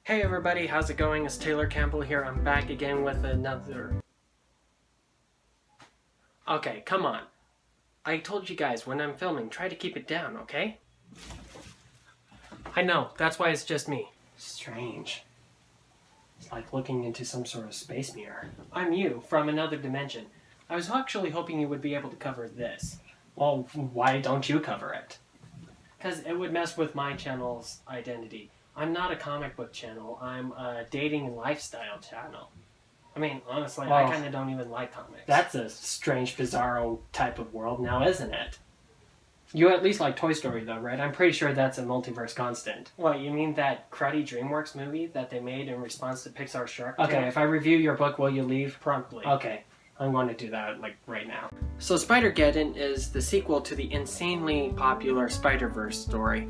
Hey everybody, how's it going? It's Taylor Campbell here. I'm back again with another... Okay, come on. I told you guys when I'm filming, try to keep it down, okay? I know, that's why it's just me. Strange. It's like looking into some sort of space mirror. I'm you, from another dimension. I was actually hoping you would be able to cover this. Well, why don't you cover it? Because it would mess with my channel's identity. I'm not a comic book channel, I'm a dating and lifestyle channel. I mean, honestly, I kind of don't even like comics. That's a strange, bizarro type of world now, isn't it? You at least like Toy Story though, right? I'm pretty sure that's a multiverse constant. What, you mean that cruddy DreamWorks movie that they made in response to Pixar's Shark Tale? Okay, if I review your book, will you leave? Promptly. Okay, I'm going to do that, like, right now. So Spider-Geddon is the sequel to the insanely popular Spider-Verse story.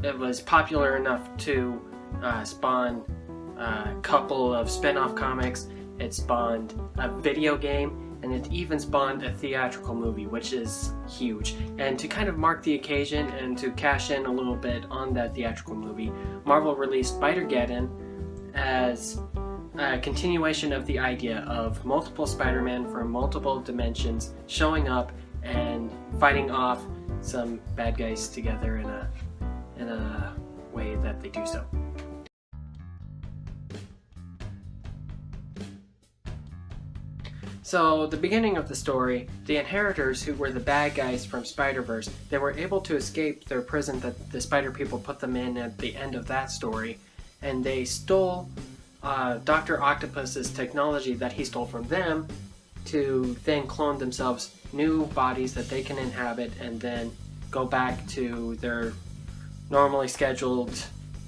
It was popular enough to spawn a couple of spin-off comics. It spawned a video game, and it even spawned a theatrical movie, which is huge. And to kind of mark the occasion and to cash in a little bit on that theatrical movie, Marvel released Spider-Geddon as a continuation of the idea of multiple Spider-Man from multiple dimensions showing up and fighting off some bad guys together in a way that they do so. So, the beginning of the story, the Inheritors, who were the bad guys from Spider-Verse, they were able to escape their prison that the Spider People put them in at the end of that story, and they stole Dr. Octopus's technology that he stole from them to then clone themselves new bodies that they can inhabit and then go back to their normally scheduled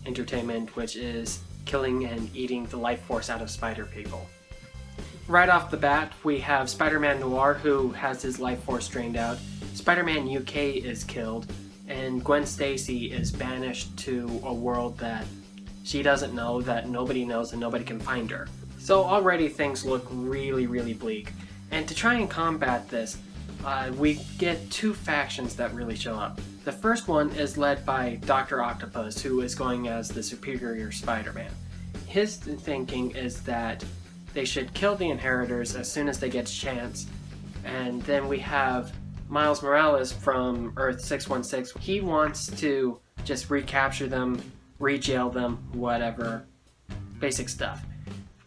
entertainment, which is killing and eating the life force out of Spider People. Right off the bat, we have Spider-Man Noir, who has his life force drained out. Spider-Man UK is killed, and Gwen Stacy is banished to a world that she doesn't know, that nobody knows, and nobody can find her. So already things look really, really bleak. And to try and combat this, we get two factions that really show up. The first one is led by Dr. Octopus, who is going as the superior Spider-Man. His thinking is that they should kill the Inheritors as soon as they get a chance. And then we have Miles Morales from Earth 616. He wants to just recapture them, re-jail them, whatever. Basic stuff.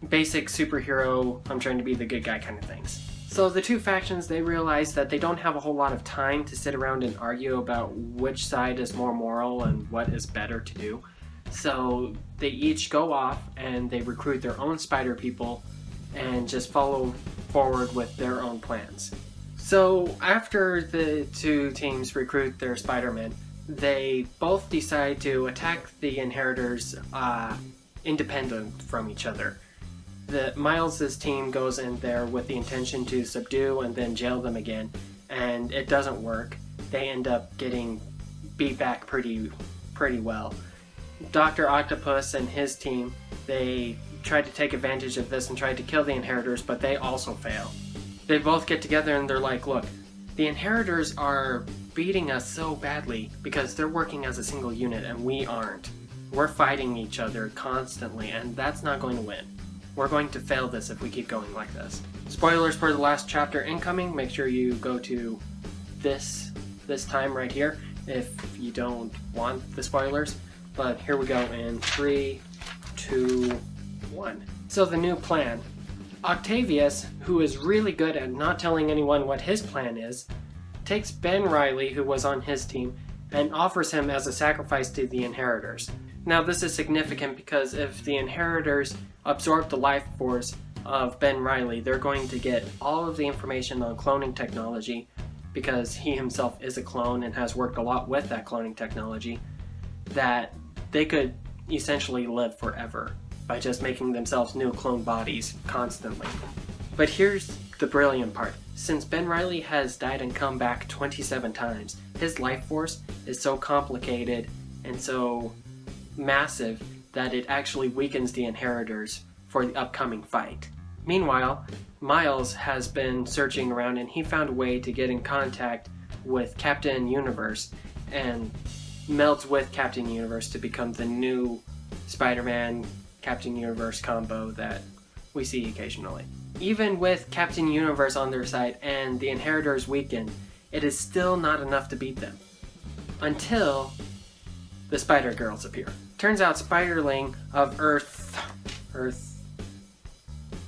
Basic superhero, I'm trying to be the good guy kind of things. So the two factions, they realize that they don't have a whole lot of time to sit around and argue about which side is more moral and what is better to do. So they each go off and they recruit their own Spider People and just follow forward with their own plans. So after the two teams recruit their Spider-Man, they both decide to attack the Inheritors independent from each other. Miles' team goes in there with the intention to subdue and then jail them again, and it doesn't work. They end up getting beat back pretty well. Dr. Octopus and his team, they tried to take advantage of this and tried to kill the Inheritors, but they also fail. They both get together and they're like, look, the Inheritors are beating us so badly because they're working as a single unit and we aren't. We're fighting each other constantly, and that's not going to win. We're going to fail this if we keep going like this. Spoilers for the last chapter incoming. Make sure you go to this time right here if you don't want the spoilers. But here we go in 3, 2, 1. So the new plan. Octavius, who is really good at not telling anyone what his plan is, takes Ben Reilly, who was on his team, and offers him as a sacrifice to the Inheritors. Now this is significant because if the Inheritors absorb the life force of Ben Reilly, they're going to get all of the information on cloning technology because he himself is a clone and has worked a lot with that cloning technology, that they could essentially live forever by just making themselves new clone bodies constantly. But here's the brilliant part. Since Ben Reilly has died and come back 27 times, his life force is so complicated and so massive that it actually weakens the Inheritors for the upcoming fight. Meanwhile, Miles has been searching around and he found a way to get in contact with Captain Universe and melds with Captain Universe to become the new Spider-Man Captain Universe combo that we see occasionally. Even with Captain Universe on their side and the Inheritors weakened, it is still not enough to beat them. Until the Spider-Girls appear. Turns out Spiderling of Earth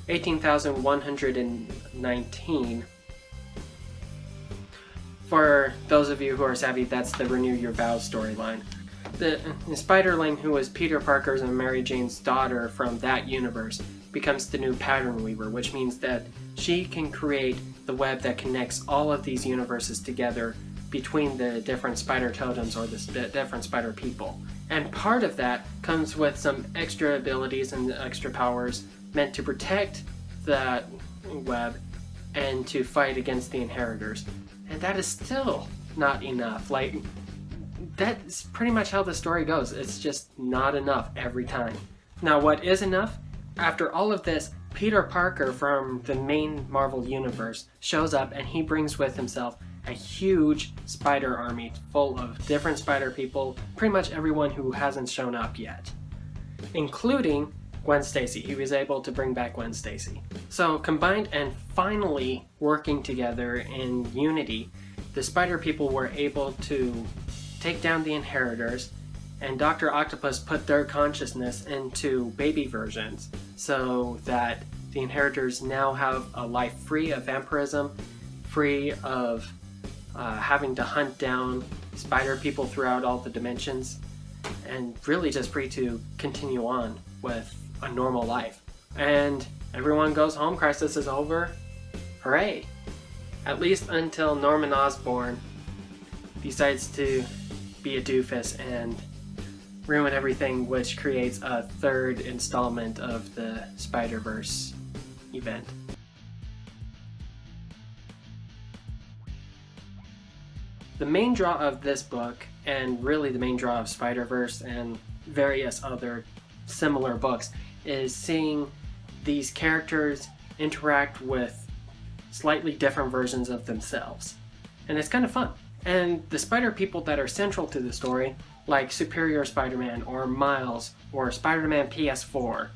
18,119. For those of you who are savvy, that's the Renew Your Vows storyline. The Spiderling, who was Peter Parker's and Mary Jane's daughter from that universe, becomes the new pattern weaver, which means that she can create the web that connects all of these universes together between the different spider totems or the different spider people. And part of that comes with some extra abilities and extra powers meant to protect that web and to fight against the Inheritors. And that is still not enough. Like, that's pretty much how the story goes. It's just not enough every time. Now, what is enough? After all of this, Peter Parker from the main Marvel universe shows up, and he brings with himself a huge spider army full of different spider people, pretty much everyone who hasn't shown up yet, including Gwen Stacy. He was able to bring back Gwen Stacy. So combined and finally working together in unity, the spider people were able to take down the Inheritors, and Dr. Octopus put their consciousness into baby versions so that the Inheritors now have a life free of vampirism, free of having to hunt down spider people throughout all the dimensions, and really just free to continue on with a normal life. And everyone goes home, crisis is over. Hooray! At least until Norman Osborn decides to be a doofus and ruin everything, which creates a third installment of the Spider-Verse event. The main draw of this book, and really the main draw of Spider-Verse and various other similar books, is seeing these characters interact with slightly different versions of themselves. And it's kind of fun. And the spider people that are central to the story, like Superior Spider-Man or Miles or Spider-Man PS4,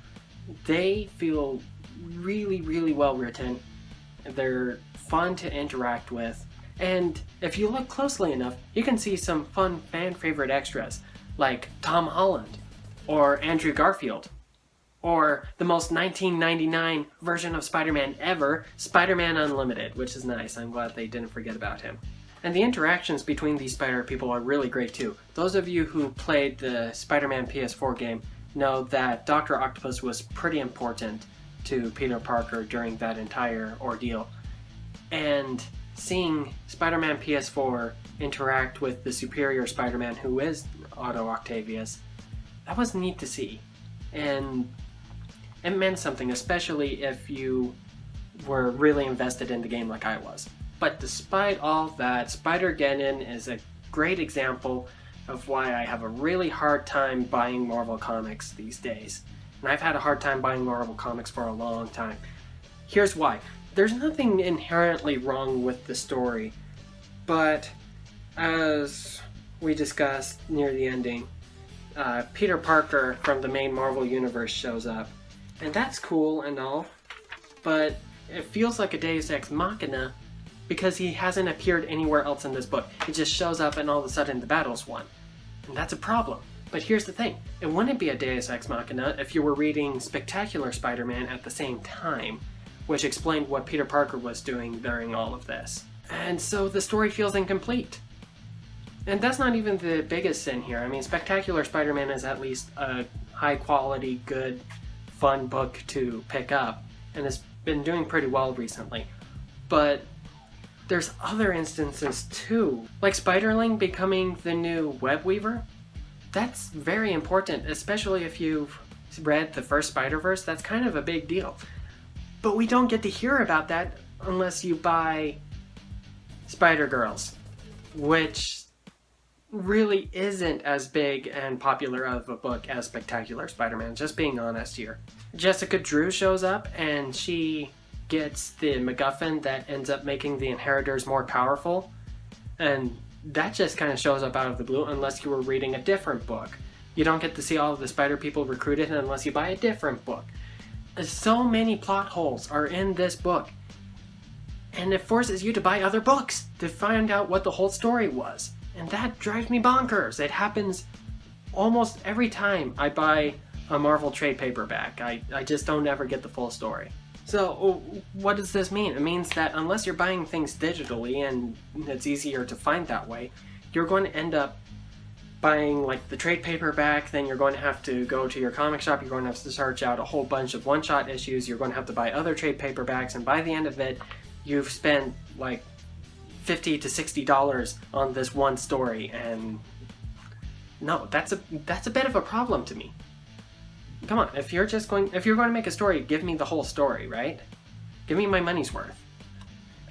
they feel really, really well written. They're fun to interact with. And if you look closely enough, you can see some fun fan favorite extras, like Tom Holland, or Andrew Garfield, or the most 1999 version of Spider-Man ever, Spider-Man Unlimited, which is nice. I'm glad they didn't forget about him. And the interactions between these spider people are really great too. Those of you who played the Spider-Man PS4 game know that Dr. Octopus was pretty important to Peter Parker during that entire ordeal. And seeing Spider-Man PS4 interact with the Superior Spider-Man, who is Otto Octavius, that was neat to see. And it meant something, especially if you were really invested in the game like I was. But despite all that, Spider-Geddon is a great example of why I have a really hard time buying Marvel Comics these days. And I've had a hard time buying Marvel Comics for a long time. Here's why. There's nothing inherently wrong with the story, but as we discussed near the ending, Peter Parker from the main Marvel universe shows up. And that's cool and all, but it feels like a Deus Ex Machina because he hasn't appeared anywhere else in this book. He just shows up and all of a sudden the battle's won. And that's a problem. But here's the thing, it wouldn't be a Deus Ex Machina if you were reading Spectacular Spider-Man at the same time, which explained what Peter Parker was doing during all of this. And so the story feels incomplete. And that's not even the biggest sin here. I mean, Spectacular Spider-Man is at least a high-quality, good, fun book to pick up, and has been doing pretty well recently. But there's other instances too, like Spiderling becoming the new web weaver. That's very important, especially if you've read the first Spider-Verse. That's kind of a big deal. But we don't get to hear about that unless you buy Spider-Girls, which really isn't as big and popular of a book as Spectacular Spider-Man, just being honest here. Jessica Drew shows up and she gets the MacGuffin that ends up making the Inheritors more powerful, and that just kind of shows up out of the blue unless you were reading a different book. You don't get to see all of the spider people recruited unless you buy a different book. So many plot holes are in this book, and it forces you to buy other books to find out what the whole story was. And that drives me bonkers. It happens almost every time I buy a Marvel trade paperback. I just don't ever get the full story. So what does this mean? It means that unless you're buying things digitally, and it's easier to find that way, you're going to end up buying like the trade paperback, then you're going to have to go to your comic shop, you're going to have to search out a whole bunch of one-shot issues, you're going to have to buy other trade paperbacks, and by the end of it, you've spent like $50 to $60 on this one story, and no, that's a bit of a problem to me. Come on, if you're going to make a story, give me the whole story, right? Give me my money's worth.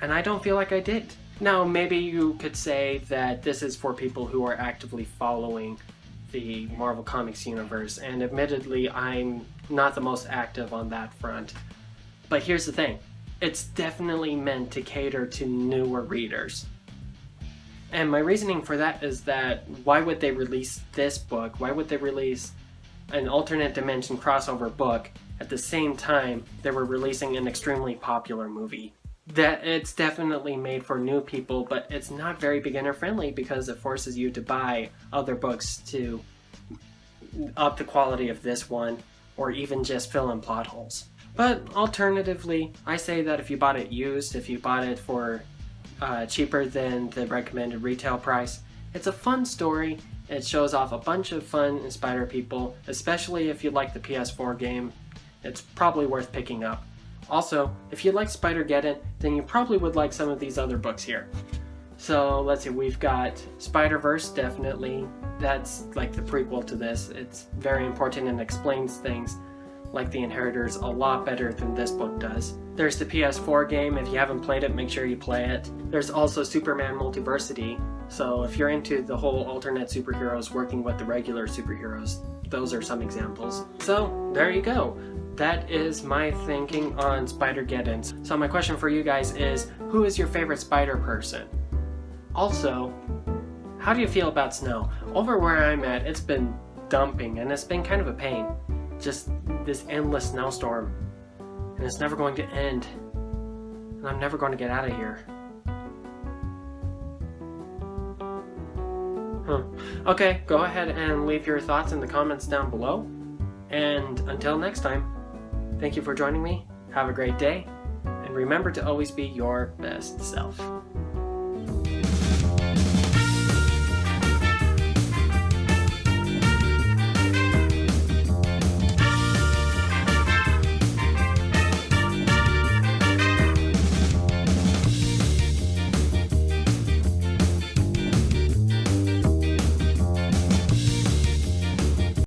And I don't feel like I did. Now, maybe you could say that this is for people who are actively following the Marvel Comics universe, and admittedly, I'm not the most active on that front. But here's the thing, it's definitely meant to cater to newer readers. And my reasoning for that is that why would they release this book? Why would they release an alternate dimension crossover book at the same time they were releasing an extremely popular movie? That it's definitely made for new people, but it's not very beginner friendly because it forces you to buy other books to up the quality of this one, or even just fill in plot holes. But alternatively, I say that if you bought it used, if you bought it for cheaper than the recommended retail price, it's a fun story. It shows off a bunch of fun Spider people, especially if you like the PS4 game. It's probably worth picking up. Also, if you like Spider-Geddon, then you probably would like some of these other books here. So let's see, we've got Spider-Verse, definitely. That's like the prequel to this. It's very important and explains things like the Inheritors a lot better than this book does. There's the PS4 game. If you haven't played it, make sure you play it. There's also Superman Multiversity. So if you're into the whole alternate superheroes working with the regular superheroes, those are some examples. So there you go. That is my thinking on Spider-Geddon. So my question for you guys is, who is your favorite spider person? Also, how do you feel about snow? Over where I'm at, it's been dumping and it's been kind of a pain. Just this endless snowstorm. And it's never going to end. And I'm never going to get out of here. Okay, go ahead and leave your thoughts in the comments down below. And until next time, thank you for joining me. Have a great day. And remember to always be your best self.